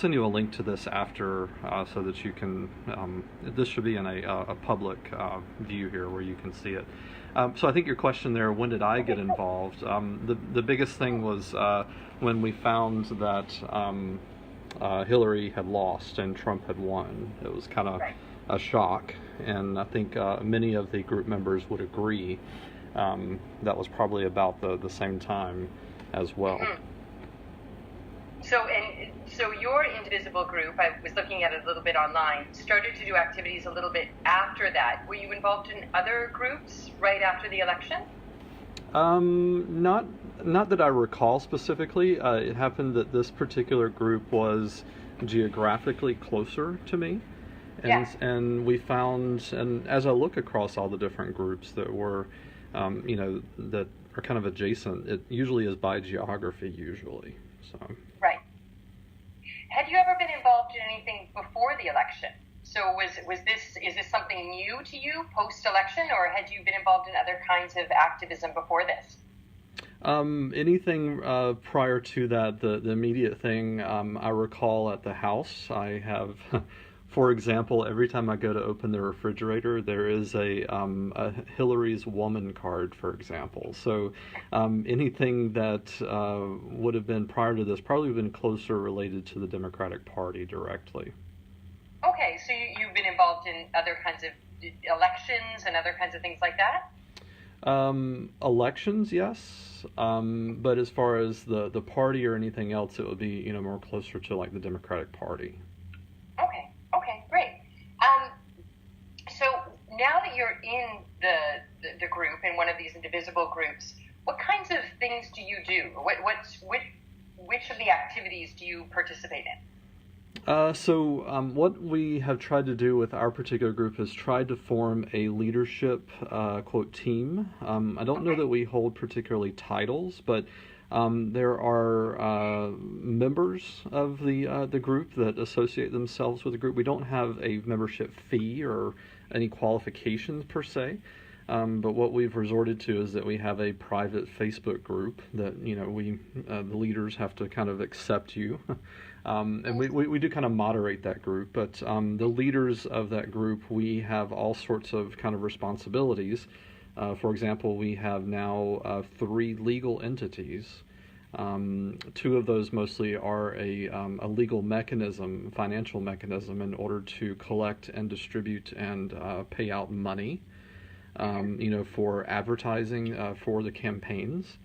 send you a link to this after so that you can, this should be in a public view here where you can see it. So I think your question there, when did I get involved? The biggest thing was when we found that Hillary had lost and Trump had won. It was kind of a shock, and I think many of the group members would agree that was probably about the same time as well. Mm-hmm. So your Indivisible group, I was looking at it a little bit online, started to do activities a little bit after that. Were you involved in other groups right after the election? Not that I recall specifically. It happened that this particular group was geographically closer to me. And we found, and as I look across all the different groups that were, that are kind of adjacent, it usually is by geography usually. So. Right. Had you ever been involved in anything before the election? So is this something new to you post-election, or had you been involved in other kinds of activism before this? Anything prior to that, the immediate thing I recall at the house, I have, for example, every time I go to open the refrigerator, there is a Hillary's Woman card, for example. So anything that would have been prior to this probably been closer related to the Democratic Party directly. Okay, so you've been involved in other kinds of elections and other kinds of things like that? Elections, yes. But as far as the party or anything else, it would be, more closer to like the Democratic Party. Okay, great. So now that you're in the group, in one of these Indivisible groups, what kinds of things do you do? Which of the activities do you participate in? What we have tried to do with our particular group is tried to form a leadership, quote, team. I don't know that we hold particularly titles, but there are members of the group that associate themselves with the group. We don't have a membership fee or any qualifications per se. But what we've resorted to is that we have a private Facebook group that, the leaders have to kind of accept you. And we do kind of moderate that group, but the leaders of that group, we have all sorts of kind of responsibilities. For example, we have now 3 legal entities. 2 of those mostly are a legal mechanism, financial mechanism, in order to collect and distribute and pay out money, for advertising for the campaigns.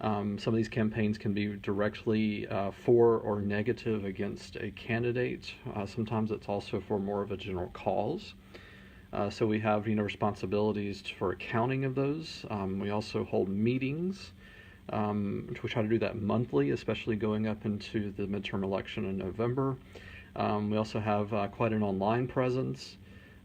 Some of these campaigns can be directly for or negative against a candidate. Sometimes it's also for more of a general cause. So we have, responsibilities for accounting of those. We also hold meetings. We try to do that monthly, especially going up into the midterm election in November. We also have quite an online presence.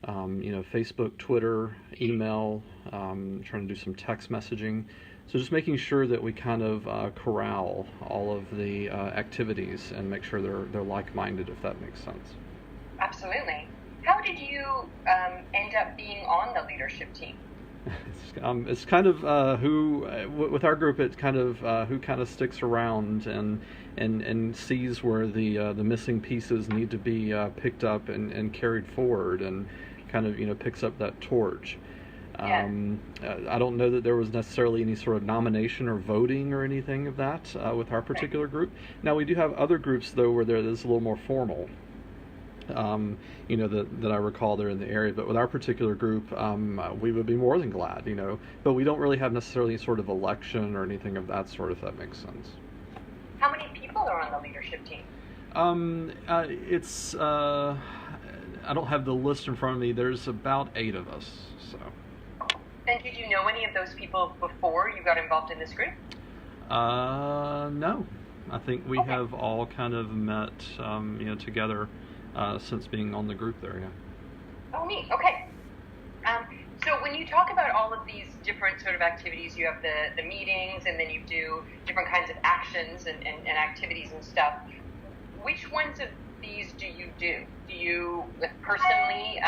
Facebook, Twitter, email, trying to do some text messaging. So just making sure that we kind of corral all of the activities and make sure they're like-minded, if that makes sense. Absolutely. How did you end up being on the leadership team? It's kind of with our group, it's kind of who kind of sticks around and sees where the missing pieces need to be picked up and carried forward, and kind of picks up that torch. Yeah. I don't know that there was necessarily any sort of nomination or voting or anything of that with our particular group. Now, we do have other groups, though, where there is a little more formal, that I recall there in the area. But with our particular group, we would be more than glad, But we don't really have necessarily any sort of election or anything of that sort, if that makes sense. How many people are on the leadership team? It's, I don't have the list in front of me. There's about 8 of us, so... And did you know any of those people before you got involved in this group? No. I think we have all kind of met, together since being on the group there, yeah. Oh, neat. Okay. So when you talk about all of these different sort of activities, you have the meetings, and then you do different kinds of actions and activities and stuff. Which ones of these do you do? Do you personally,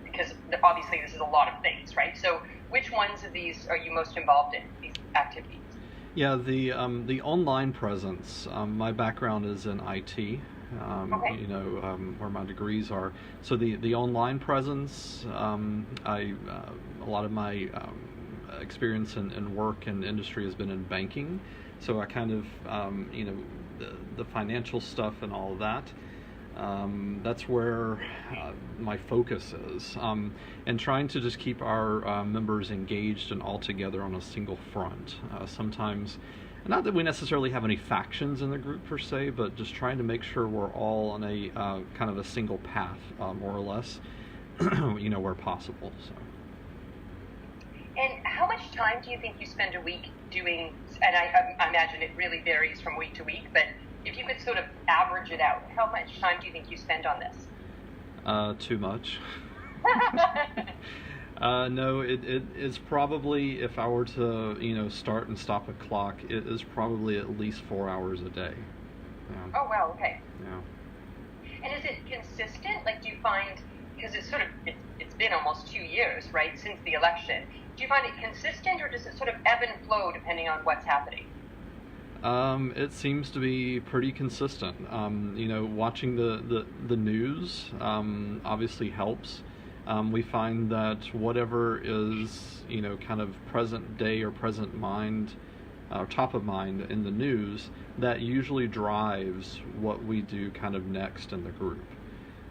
because obviously this is a lot of things, right? So which ones of these are you most involved in, these activities? Yeah, the online presence, my background is in IT, Okay. Where my degrees are. So the online presence, a lot of my experience in work and industry has been in banking. So I kind of, the financial stuff and all of that. That's where my focus is, and trying to just keep our members engaged and all together on a single front. Sometimes, not that we necessarily have any factions in the group per se, but just trying to make sure we're all on a kind of a single path, more or less, where possible. So. And how much time do you think you spend a week doing, and I imagine it really varies from week to week, but if you could sort of average it out, how much time do you think you spend on this? Too much. No, it is probably, if I were to, start and stop a clock, it is probably at least 4 hours a day. Yeah. Oh, wow, okay. Yeah. And is it consistent? Like, do you find, because it's been almost 2 years, right, since the election. Do you find it consistent, or does it sort of ebb and flow depending on what's happening? It seems to be pretty consistent. Watching the news obviously helps. We find that whatever is, kind of present day or present mind, or top of mind in the news, that usually drives what we do kind of next in the group.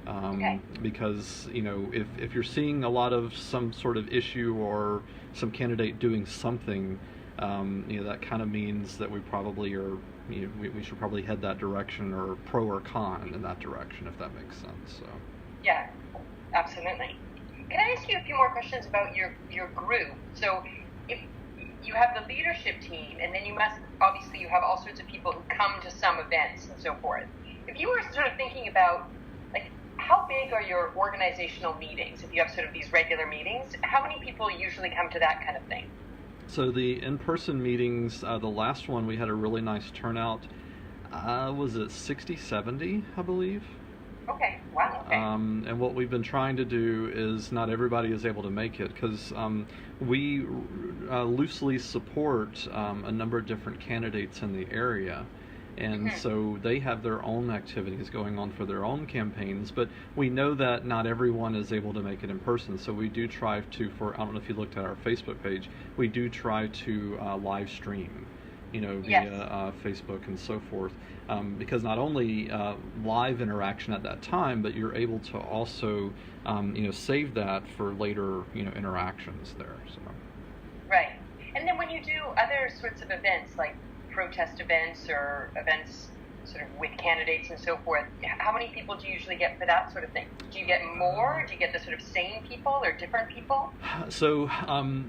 Okay. Because, if you're seeing a lot of some sort of issue or some candidate doing something, that kind of means that we probably are, we should probably head that direction, or pro or con in that direction, if that makes sense. So. Yeah, absolutely. Can I ask you a few more questions about your group? So if you have the leadership team, and then you have all sorts of people who come to some events and so forth. If you were sort of thinking about, like, how big are your organizational meetings? If you have sort of these regular meetings, how many people usually come to that kind of thing? So the in-person meetings, the last one, we had a really nice turnout. Was it 60, 70, I believe? Okay, wow, okay. And what we've been trying to do is, not everybody is able to make it, because we loosely support a number of different candidates in the area. And so they have their own activities going on for their own campaigns, but we know that not everyone is able to make it in person. So we do try to, I don't know if you looked at our Facebook page, we do try to live stream, via Facebook and so forth, because not only live interaction at that time, but you're able to also, save that for later, interactions there. So. Right. And then when you do other sorts of events, like protest events or events sort of with candidates and so forth, how many people do you usually get for that sort of thing? Do you get more? Do you get the sort of same people or different people? So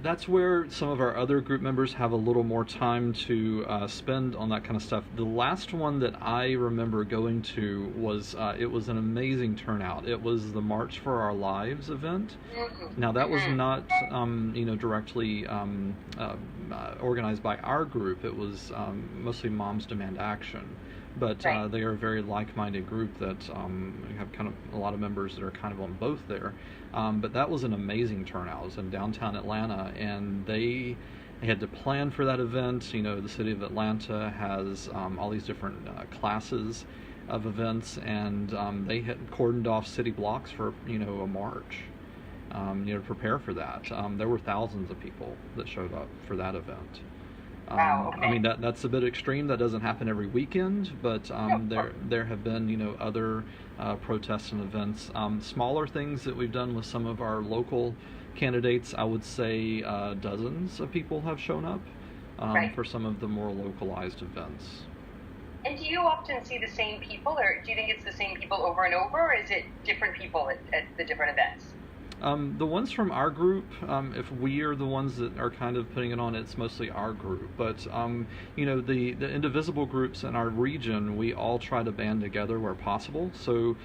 that's where some of our other group members have a little more time to spend on that kind of stuff. The last one that I remember going to was, it was an amazing turnout. It was the March for Our Lives event. Now that was not, directly organized by our group. It was mostly Moms Demand Action. But they are a very like-minded group that have kind of a lot of members that are kind of on both there. But that was an amazing turnout. It was in downtown Atlanta, and they had to plan for that event. The city of Atlanta has all these different classes of events, and they had cordoned off city blocks for a march. To prepare for that. There were thousands of people that showed up for that event. Wow, okay. I mean, that's a bit extreme. That doesn't happen every weekend, but there have been other protests and events, smaller things that we've done with some of our local candidates. I would say dozens of people have shown up for some of the more localized events. And do you often see the same people, or do you think it's the same people over and over, or is it different people at the different events? The ones from our group, if we are the ones that are kind of putting it on, it's mostly our group. But, the indivisible groups in our region, we all try to band together where possible. So,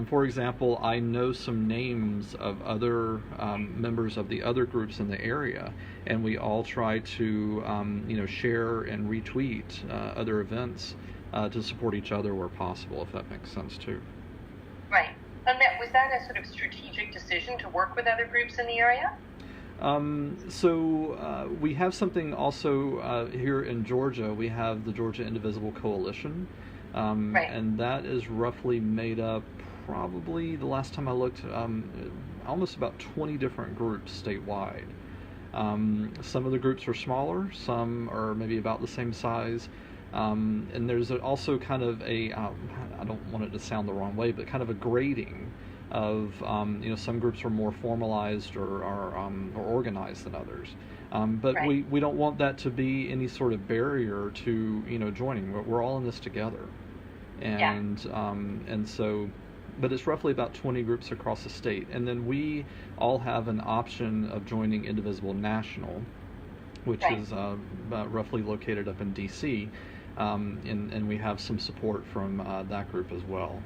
for example, I know some names of other members of the other groups in the area, and we all try to, share and retweet other events to support each other where possible, if that makes sense too. Right. And was that a sort of strategic decision to work with other groups in the area? So we have something also here in Georgia. We have the Georgia Indivisible Coalition, Right. And that is roughly made up, probably the last time I looked, almost about 20 different groups statewide. Some of the groups are smaller, some are maybe about the same size. And there's also kind of I don't want it to sound the wrong way, but kind of a grading of, some groups are more formalized or organized than others. But Right. we don't want that to be any sort of barrier to, joining. We're all in this together. Yeah. And so, but it's roughly about 20 groups across the state. And then we all have an option of joining Indivisible National, which Right. is roughly located up in DC. And we have some support from that group as well.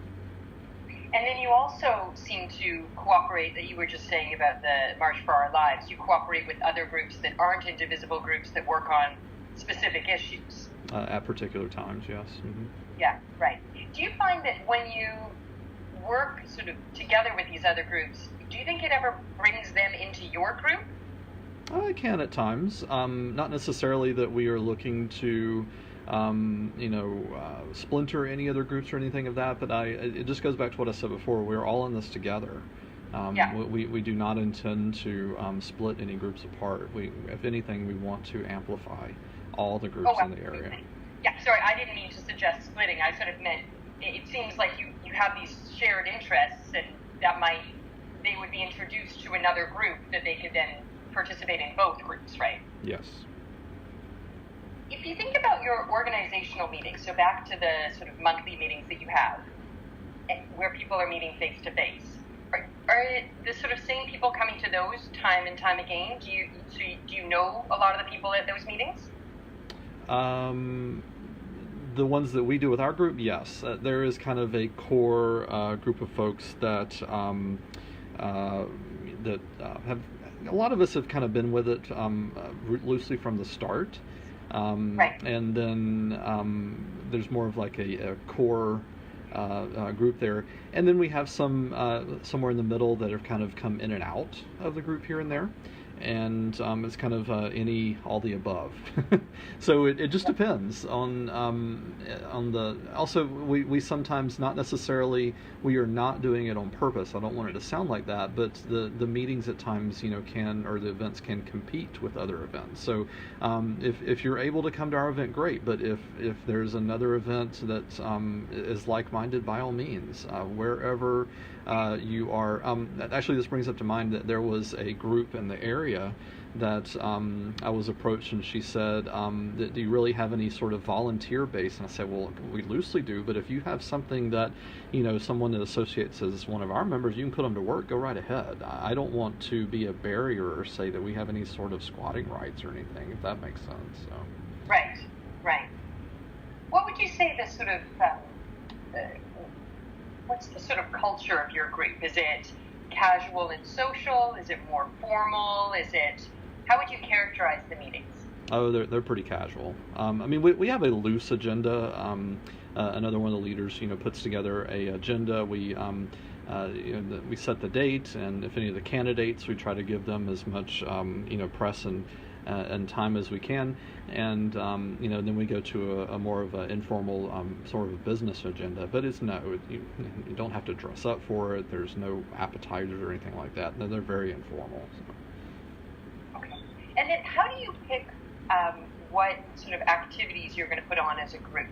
And then you also seem to cooperate, that you were just saying about the March for Our Lives, you cooperate with other groups that aren't indivisible groups that work on specific issues. At particular times, yes. Mm-hmm. Yeah, right. Do you find that when you work sort of together with these other groups, do you think it ever brings them into your group? It can at times. Not necessarily that we are looking to splinter any other groups or anything of that, but it just goes back to what I said before. We're all in this together. Yeah. We do not intend to split any groups apart. If anything, we want to amplify all the groups in the area. Yeah, sorry, I didn't mean to suggest splitting. I sort of meant it seems like you have these shared interests, and they would be introduced to another group that they could then participate in both groups, right? Yes. If you think about your organizational meetings, so back to the sort of monthly meetings that you have, where people are meeting face to face, are the sort of same people coming to those time and time again? Do you know a lot of the people at those meetings? The ones that we do with our group, yes. There is kind of a core group of folks that have. A lot of us have kind of been with it loosely from the start. Right. And then there's more of like a core group there. And then we have some somewhere in the middle that have kind of come in and out of the group here and there. And it's kind of all the above. So it just depends on the. Also, we sometimes not necessarily, we are not doing it on purpose. I don't want it to sound like that, but the meetings at times can, or the events can compete with other events. So if you're able to come to our event, great. But if there's another event that is like-minded, by all means, wherever you are. Actually, this brings up to mind that there was a group in the area that I was approached, and she said, do you really have any sort of volunteer base? And I said, well, we loosely do, but if you have something that, someone that associates as one of our members, you can put them to work, go right ahead. I don't want to be a barrier or say that we have any sort of squatting rights or anything, if that makes sense. So. Right. What would you say the sort of, what's the sort of culture of your group? Is it casual and social? Is it more formal? How would you characterize the meetings? Oh, they're pretty casual. We have a loose agenda. Another one of the leaders, puts together a agenda. We set the date, and if any of the candidates, we try to give them as much, press and time as we can, and then we go to a more of an informal sort of a business agenda. But you don't have to dress up for it. There's no appetizers or anything like that. They're very informal. So. Okay. And then how do you pick what sort of activities you're going to put on as a group?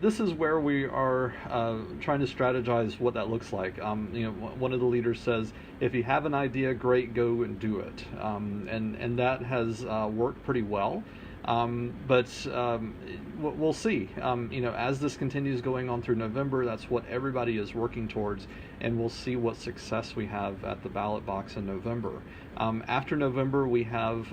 This is where we are trying to strategize what that looks like. One of the leaders says, if you have an idea, great, go and do it. And that has worked pretty well. But we'll see. As this continues going on through November, that's what everybody is working towards, and we'll see what success we have at the ballot box in November. After November, we have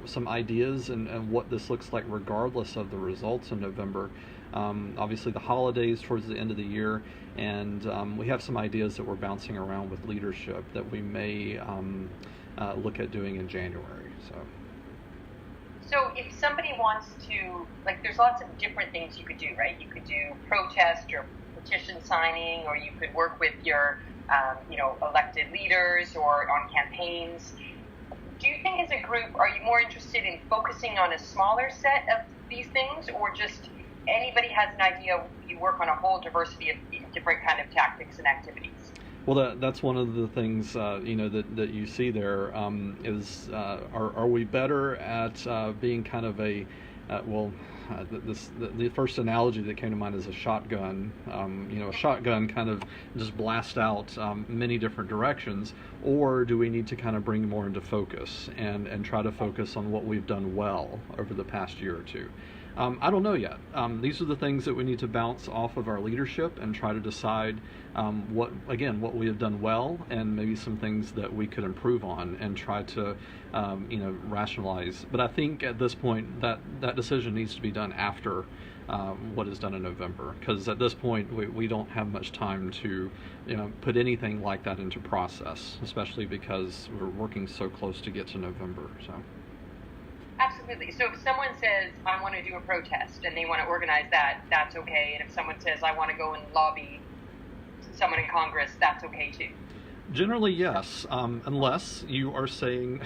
some ideas and what this looks like regardless of the results in November. Obviously, the holidays towards the end of the year, and we have some ideas that we're bouncing around with leadership that we may look at doing in January. So if somebody wants to, there's lots of different things you could do, right? You could do protest or petition signing, or you could work with your, elected leaders or on campaigns. Do you think as a group, are you more interested in focusing on a smaller set of these things, or just anybody has an idea, you work on a whole diversity of different kind of tactics and activities. Well, that's one of the things that you see there is are we better at being kind of a the first analogy that came to mind is a shotgun. A shotgun kind of just blasts out many different directions, or do we need to kind of bring more into focus and try to focus on what we've done well over the past year or two? I don't know yet. These are the things that we need to bounce off of our leadership and try to decide what we have done well, and maybe some things that we could improve on and try to rationalize. But I think at this point that decision needs to be done after what is done in November, because at this point we don't have much time to put anything like that into process, especially because we're working so close to get to November. So. Absolutely. So if someone says, I want to do a protest, and they want to organize that, that's okay. And if someone says, I want to go and lobby someone in Congress, that's okay too. Generally, yes, unless you are saying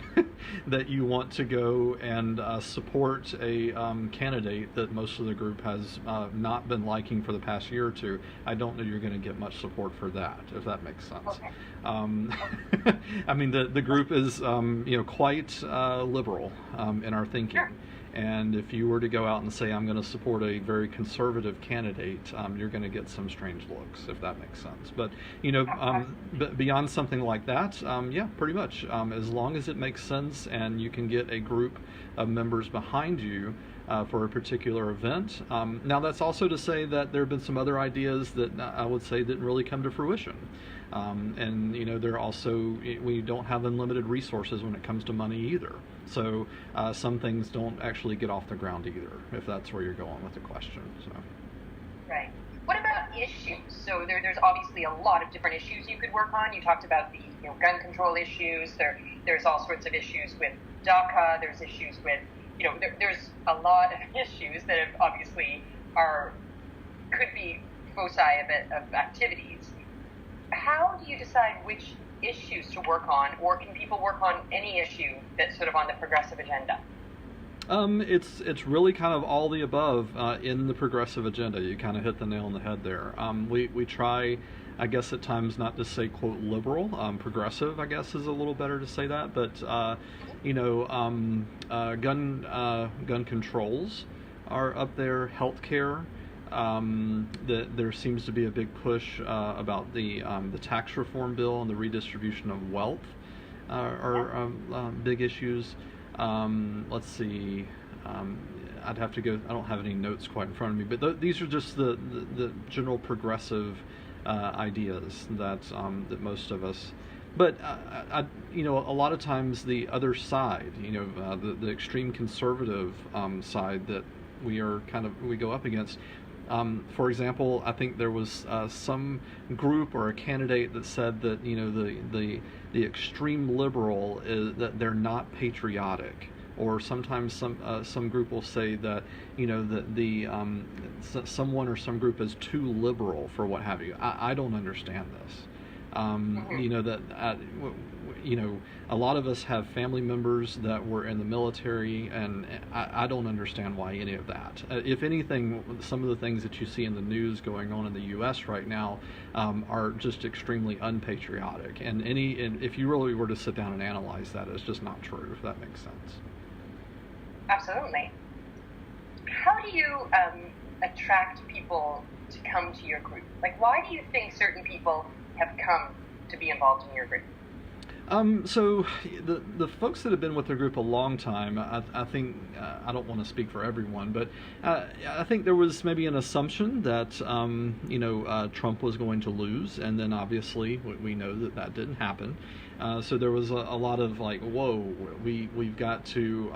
that you want to go and support a candidate that most of the group has not been liking for the past year or two. I don't know you're going to get much support for that, if that makes sense. Okay. I mean, the group is quite liberal in our thinking. Sure. And if you were to go out and say, I'm going to support a very conservative candidate, you're going to get some strange looks, if that makes sense. But, but beyond something like that, yeah, pretty much. As long as it makes sense and you can get a group of members behind you for a particular event. Now, that's also to say that there have been some other ideas that I would say didn't really come to fruition. And there also, we don't have unlimited resources when it comes to money either. So some things don't actually get off the ground either, if that's where you're going with the question. So. Right. What about issues? So there's obviously a lot of different issues you could work on. You talked about the gun control issues. There's all sorts of issues with DACA. There's issues with there's a lot of issues that have obviously could be foci of activities. How do you decide which issues to work on, or can people work on any issue that's sort of on the progressive agenda? It's really kind of all the above in the progressive agenda. You kind of hit the nail on the head there. We try, I guess at times, not to say quote liberal. Progressive, I guess, is a little better to say that. But gun controls are up there. Healthcare. There seems to be a big push about the tax reform bill and the redistribution of wealth are big issues. Let's see. I'd have to go. I don't have any notes quite in front of me, but these are just the general progressive ideas that most of us. But a lot of times the other side, the extreme conservative side that we go up against. For example, I think there was some group or a candidate that said that the extreme liberal is that they're not patriotic, or sometimes some group will say that someone or some group is too liberal for what have you. I don't understand this. A lot of us have family members that were in the military, and I don't understand why any of that. If anything, some of the things that you see in the news going on in the U.S. right now are just extremely unpatriotic. And if you really were to sit down and analyze that, it's just not true, if that makes sense. Absolutely. How do you attract people to come to your group? Like, why do you think certain people have come to be involved in your group? So the folks that have been with the group a long time, I think, I don't want to speak for everyone, but I think there was maybe an assumption that, Trump was going to lose, and then obviously we know that didn't happen. So there was a lot of like, whoa, we've got to,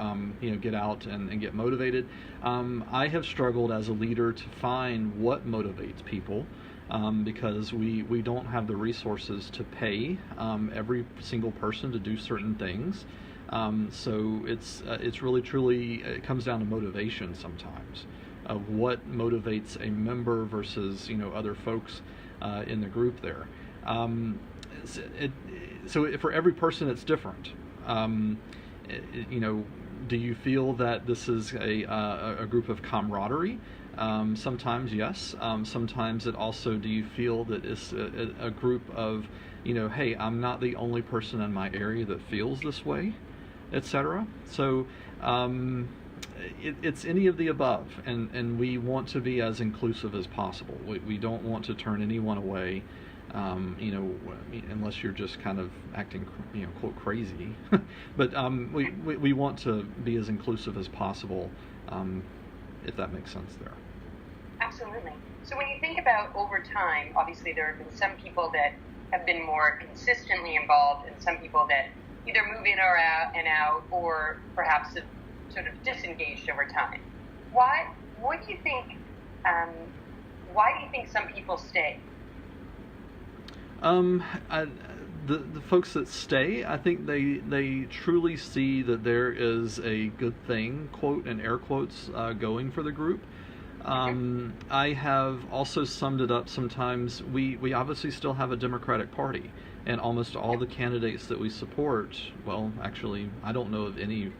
get out and get motivated. I have struggled as a leader to find what motivates people. Because we don't have the resources to pay every single person to do certain things. So it's really truly, it comes down to motivation sometimes, of what motivates a member versus other folks in the group there. So for every person it's different. Do you feel that this is a group of camaraderie? Sometimes, yes. Sometimes it also, do you feel that it's a group of, hey, I'm not the only person in my area that feels this way, etc. So it's any of the above, and we want to be as inclusive as possible. We don't want to turn anyone away, unless you're just kind of acting, quote, crazy. But we want to be as inclusive as possible, if that makes sense there. Absolutely. So when you think about over time, obviously there have been some people that have been more consistently involved and some people that either move in or out or perhaps have sort of disengaged over time. Why do you think some people stay? The folks that stay, I think they truly see that there is a good thing, quote and air quotes, going for the group. I have also summed it up sometimes. We obviously still have a Democratic Party, and almost all the candidates that we support, well, actually, I don't know of any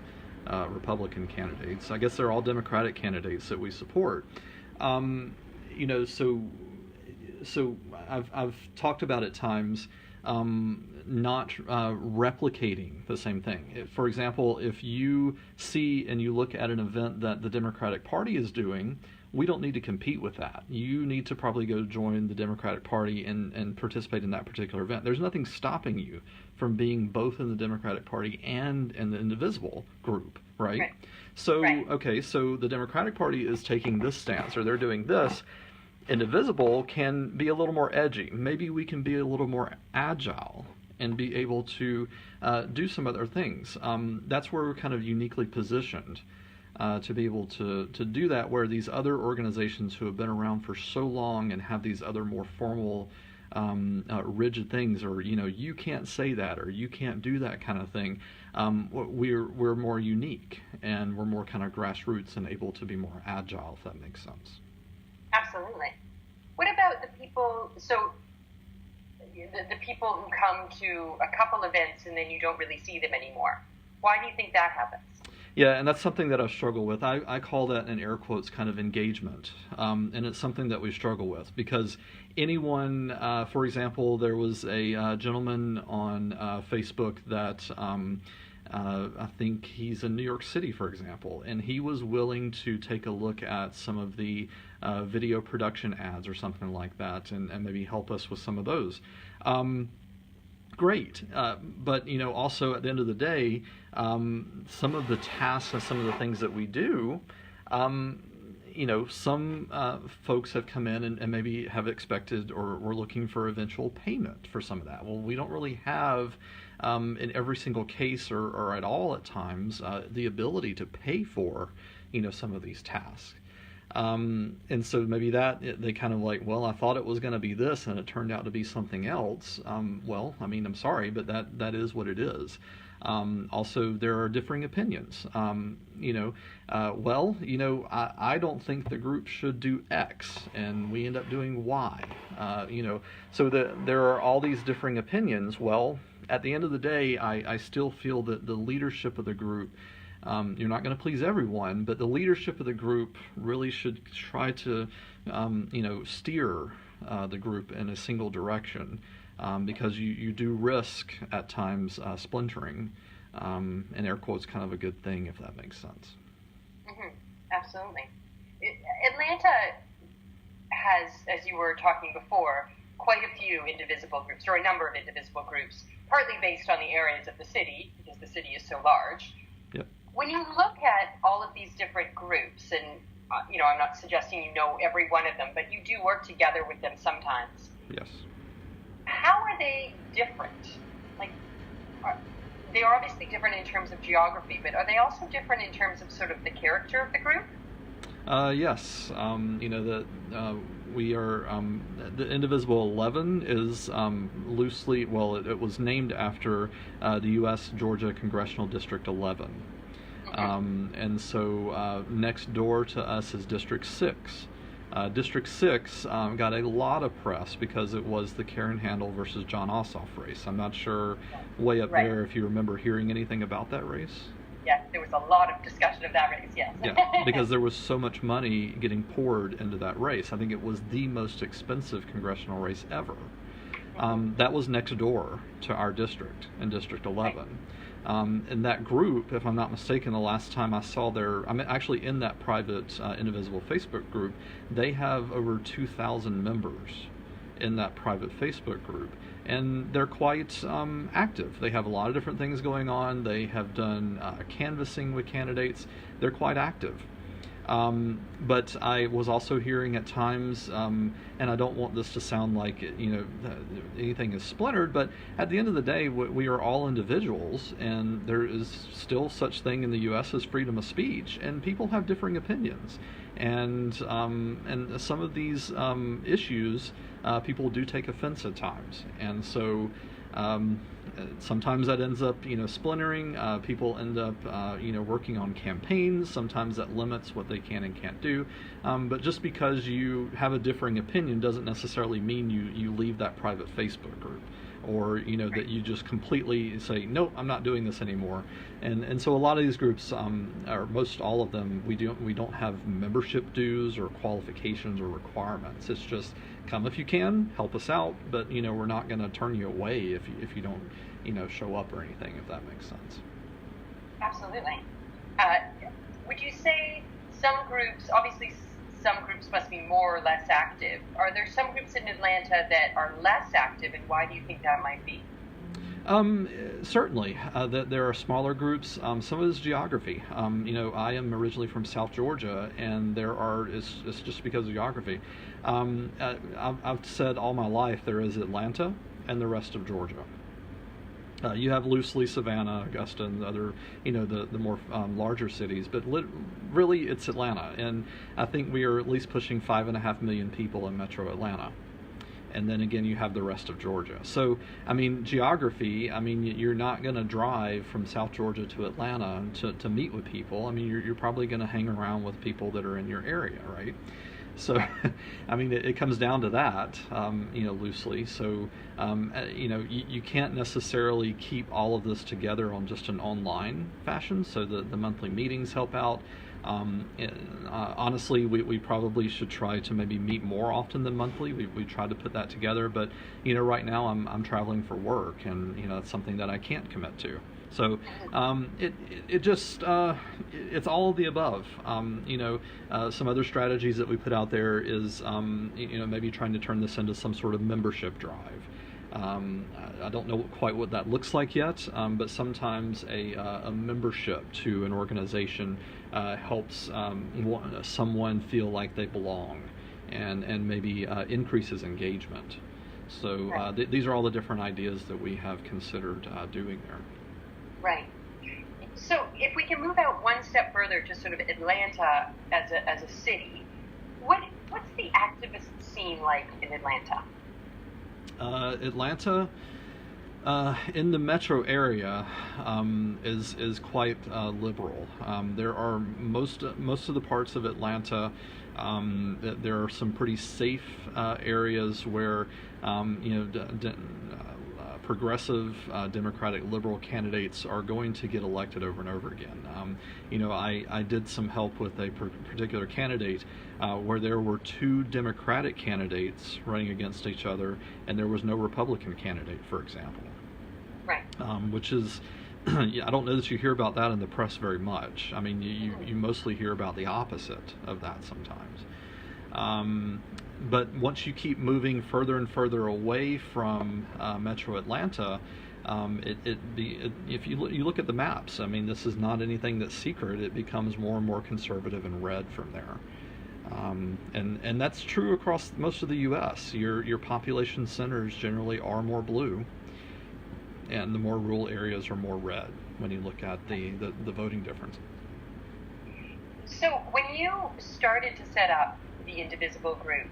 Republican candidates. I guess they're all Democratic candidates that we support. So I've talked about at times not replicating the same thing. For example, if you see and you look at an event that the Democratic Party is doing, we don't need to compete with that. You need to probably go join the Democratic Party and participate in that particular event. There's nothing stopping you from being both in the Democratic Party and in the Indivisible group, right? So, okay, so the Democratic Party is taking this stance, or they're doing this. Indivisible can be a little more edgy. Maybe we can be a little more agile and be able to do some other things. That's where we're kind of uniquely positioned to be able to do that, where these other organizations who have been around for so long and have these other more formal, rigid things, or you can't say that, or you can't do that kind of thing. We're more unique, and we're more kind of grassroots and able to be more agile, if that makes sense. Absolutely. What about the people? So the people who come to a couple events and then you don't really see them anymore. Why do you think that happens? Yeah, and that's something that I struggle with. I call that, in air quotes, kind of engagement. And it's something that we struggle with because anyone, for example, there was a gentleman on Facebook that I think he's in New York City, for example, and he was willing to take a look at some of the video production ads or something like that and maybe help us with some of those. Great, but also at the end of the day, some of the tasks and some of the things that we do, some folks have come in and maybe have expected or were looking for eventual payment for some of that. Well, we don't really have, in every single case or at all at times, the ability to pay for, some of these tasks. And so maybe they kind of like, well, I thought it was going to be this and it turned out to be something else. Well, I mean, I'm sorry, but that is what it is. Also, there are differing opinions. I don't think the group should do X, and we end up doing Y. So there are all these differing opinions. Well, at the end of the day, I still feel that the leadership of the group, you're not going to please everyone, but the leadership of the group really should try to, steer the group in a single direction. Because you do risk at times splintering, and air quotes kind of a good thing, if that makes sense. Mm-hmm. Absolutely. Atlanta has, as you were talking before, quite a few indivisible groups, or a number of indivisible groups, partly based on the areas of the city, because the city is so large. Yep. When you look at all of these different groups, and I'm not suggesting you know every one of them, but you do work together with them sometimes. Yes. How are they different? They are obviously different in terms of geography, but are they also different in terms of sort of the character of the group? Yes. We are, the Indivisible 11 is loosely, it was named after the U.S. Georgia Congressional District 11. Mm-hmm. And so next door to us is District 6. District 6 got a lot of press because it was the Karen Handel versus John Ossoff race. I'm not sure way up there if you remember hearing anything about that race. Yes, there was a lot of discussion of that race, yes. Yeah, because there was so much money getting poured into that race. I think it was the most expensive congressional race ever. That was next door to our district, in District 11. And that group, if I'm not mistaken, the last time I saw I'm actually in that private Indivisible Facebook group, they have over 2,000 members in that private Facebook group. And they're quite active. They have a lot of different things going on. They have done canvassing with candidates. They're quite active. But I was also hearing at times, and I don't want this to sound like anything is splintered, but at the end of the day, we are all individuals, and there is still such thing in the U.S. as freedom of speech, and people have differing opinions, and some of these issues, people do take offense at times, and so. Sometimes that ends up, splintering. People end up, working on campaigns. Sometimes that limits what they can and can't do. But just because you have a differing opinion doesn't necessarily mean you leave that private Facebook group, or that you just completely say, nope, I'm not doing this anymore. And so a lot of these groups, or most all of them, we don't have membership dues or qualifications or requirements. It's just come if you can, help us out, but we're not going to turn you away if you don't show up or anything, if that makes sense. Absolutely. Would you say some groups, obviously some groups must be more or less active. Are there some groups in Atlanta that are less active, and why do you think that might be? Certainly, there are smaller groups. Some of it is geography. I am originally from South Georgia, and it's just because of geography. I've said all my life there is Atlanta and the rest of Georgia. You have loosely Savannah, Augusta, and other, the more larger cities, but really it's Atlanta. And I think we are at least pushing 5.5 million people in Metro Atlanta. And then again, you have the rest of Georgia. So, geography, you're not going to drive from South Georgia to Atlanta to meet with people. You're probably going to hang around with people that are in your area, right? So, it comes down to that, loosely. So, you can't necessarily keep all of this together on just an online fashion. So the monthly meetings help out. Honestly, we probably should try to maybe meet more often than monthly. We try to put that together, but right now I'm traveling for work, and it's something that I can't commit to. So it's all of the above. Some other strategies that we put out there is maybe trying to turn this into some sort of membership drive. I don't know quite what that looks like yet, but sometimes a membership to an organization helps someone feel like they belong, and maybe increases engagement. So these are all the different ideas that we have considered doing there. Right. So if we can move out one step further to sort of Atlanta as a city, what's the activist scene like in Atlanta? Atlanta, in the metro area, is quite liberal. There are most of the parts of Atlanta. There are some pretty safe areas where progressive Democratic liberal candidates are going to get elected over and over again. I did some help with a particular candidate where there were 2 Democratic candidates running against each other, and there was no Republican candidate, for example. Right. Which is, I don't know that you hear about that in the press very much. You mostly hear about the opposite of that sometimes. But once you keep moving further and further away from Metro Atlanta, if you look at the maps, this is not anything that's secret. It becomes more and more conservative and red from there. And that's true across most of the U.S. Your population centers generally are more blue, and the more rural areas are more red when you look at the voting difference. So when you started to set up the Indivisible group,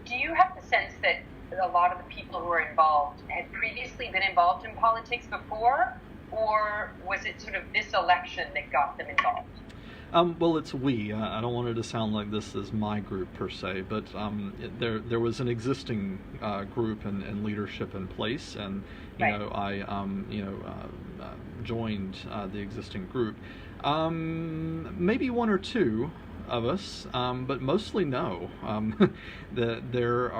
do you have the sense that a lot of the people who are involved had previously been involved in politics before, or was it sort of this election that got them involved? Well, it's we. I don't want it to sound like this is my group per se, but there was an existing group and leadership in place, and right. joined the existing group. Maybe one or two of us, but mostly no. There's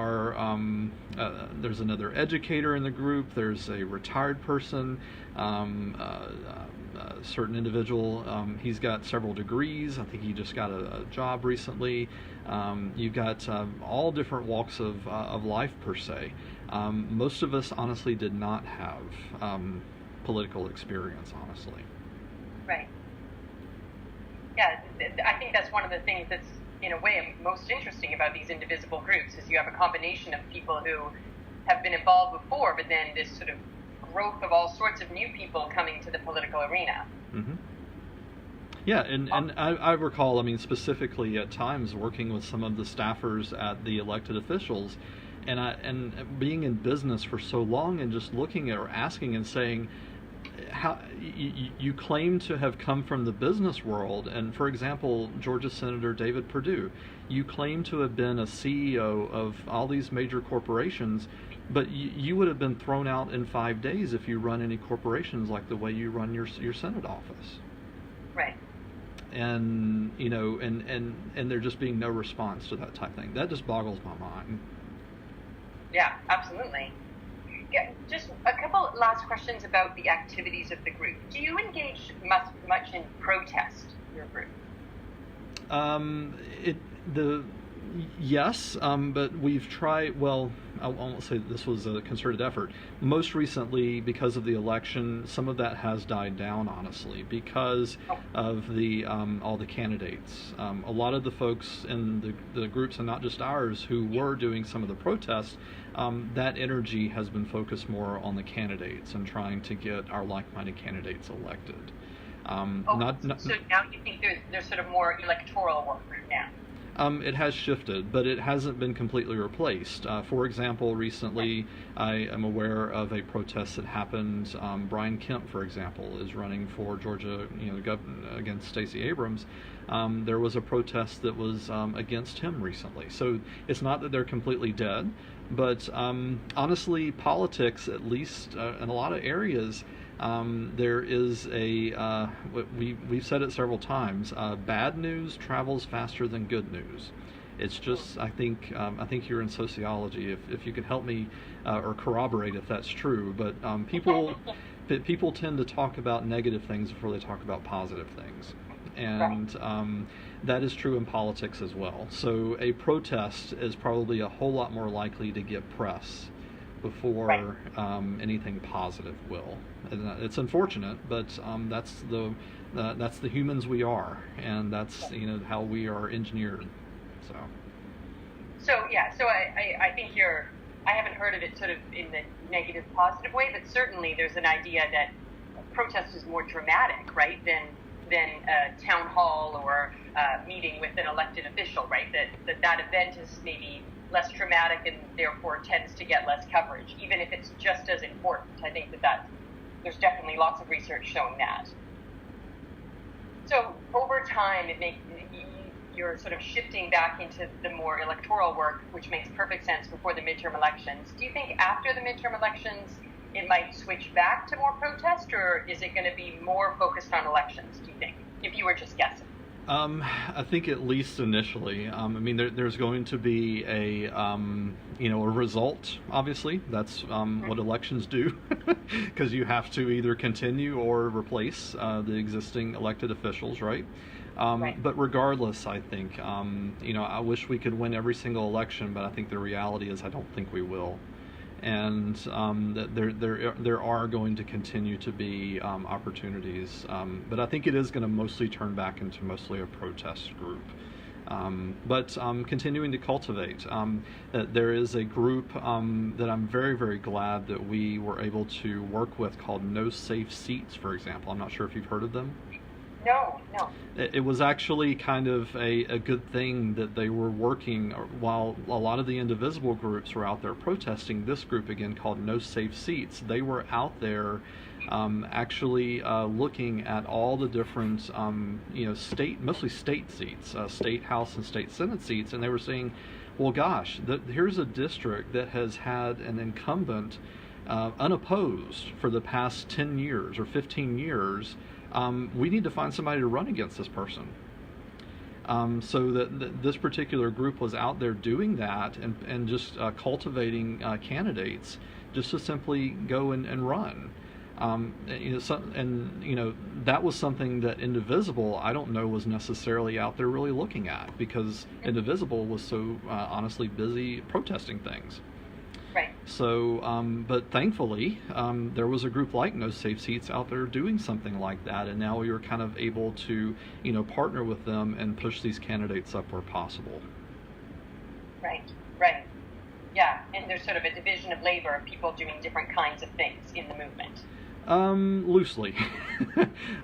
another educator in the group. There's a retired person, a certain individual. He's got several degrees. I think he just got a job recently. You've got all different walks of life per se. Most of us honestly did not have political experience, honestly. Right. Yeah, I think that's one of the things that's, in a way, most interesting about these indivisible groups is you have a combination of people who have been involved before, but then this sort of growth of all sorts of new people coming to the political arena. Mm-hmm. Yeah, and I recall, I mean, specifically at times working with some of the staffers at the elected officials, and being in business for so long and just looking at or asking and saying, how you claim to have come from the business world, and for example, Georgia Senator David Perdue, you claim to have been a CEO of all these major corporations, but you would have been thrown out in 5 days if you run any corporations like the way you run your Senate office. Right. And and there just being no response to that type of thing. That just boggles my mind. Yeah, absolutely. Yeah, just a couple last questions about the activities of the group. Do you engage much in protest, your group? Yes, but we've tried, well, I won't say this was a concerted effort. Most recently, because of the election, some of that has died down, honestly, because of the all the candidates. A lot of the folks in the groups, and not just ours, who were doing some of the protests, that energy has been focused more on the candidates and trying to get our like-minded candidates elected. So now you think there's sort of more electoral work now? It has shifted, but it hasn't been completely replaced. For example, recently I am aware of a protest that happened. Brian Kemp, for example, is running for Georgia, against Stacey Abrams. There was a protest that was against him recently. So it's not that they're completely dead, but honestly, politics, at least in a lot of areas, there is we've said it several times, bad news travels faster than good news. It's just, I think you're in sociology, if you could help me or corroborate if that's true, but people tend to talk about negative things before they talk about positive things. And that is true in politics as well. So a protest is probably a whole lot more likely to get press before anything positive will. And it's unfortunate, but that's the humans we are, and that's how we are engineered. So I think I haven't heard of it sort of in the negative positive way, but certainly there's an idea that protest is more dramatic, right, than a town hall or a meeting with an elected official, right? That event is maybe less dramatic and therefore tends to get less coverage, even if it's just as important. I think that there's definitely lots of research showing that. So over time, you're sort of shifting back into the more electoral work, which makes perfect sense before the midterm elections. Do you think after the midterm elections, it might switch back to more protest, or is it going to be more focused on elections, do you think, if you were just guessing? I think at least initially. There's going to be a result. Obviously, that's what elections do, because you have to either continue or replace the existing elected officials, right? But regardless, I think I wish we could win every single election, but I think the reality is I don't think we will. And that there are going to continue to be opportunities, but I think it is going to mostly turn back into mostly a protest group. But continuing to cultivate. There is a group that I'm very, very glad that we were able to work with called No Safe Seats, for example. I'm not sure if you've heard of them. No. It was actually kind of a good thing that they were working while a lot of the Indivisible groups were out there protesting. This group, again, called No Safe Seats, they were out there actually looking at all the different, mostly state seats, state House and state Senate seats, and they were saying, well, gosh, here's a district that has had an incumbent unopposed for the past 10 years or 15 years, we need to find somebody to run against this person. So that this particular group was out there doing that and just cultivating candidates just to simply go and run. That was something that Indivisible, I don't know, was necessarily out there really looking at, because Indivisible was so honestly busy protesting things. Right. So, but thankfully, there was a group like No Safe Seats out there doing something like that, and now we were kind of able to, partner with them and push these candidates up where possible. Right. Right. Yeah, and there's sort of a division of labor of people doing different kinds of things in the movement. Loosely.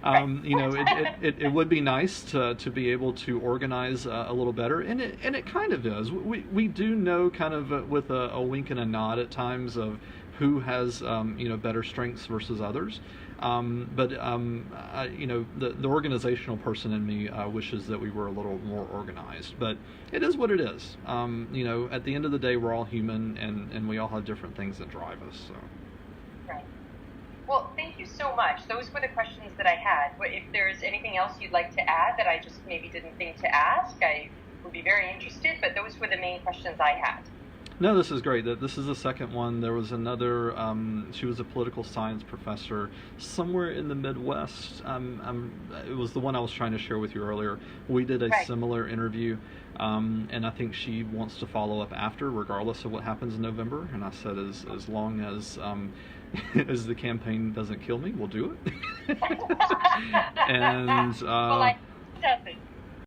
It would be nice to be able to organize a little better, and it kind of is. We do know kind of with a wink and a nod at times of who has better strengths versus others. The organizational person in me wishes that we were a little more organized, but it is what it is. At the end of the day, we're all human, and we all have different things that drive us. So. Right. Well, thank you so much. Those were the questions that I had. If there's anything else you'd like to add that I just maybe didn't think to ask, I would be very interested, but those were the main questions I had. No, this is great. This is the second one. There was another, she was a political science professor somewhere in the Midwest. It was the one I was trying to share with you earlier. We did a similar interview, and I think she wants to follow up after, regardless of what happens in November. And I said, as long as as the campaign doesn't kill me, we'll do it. And well, I doesn't.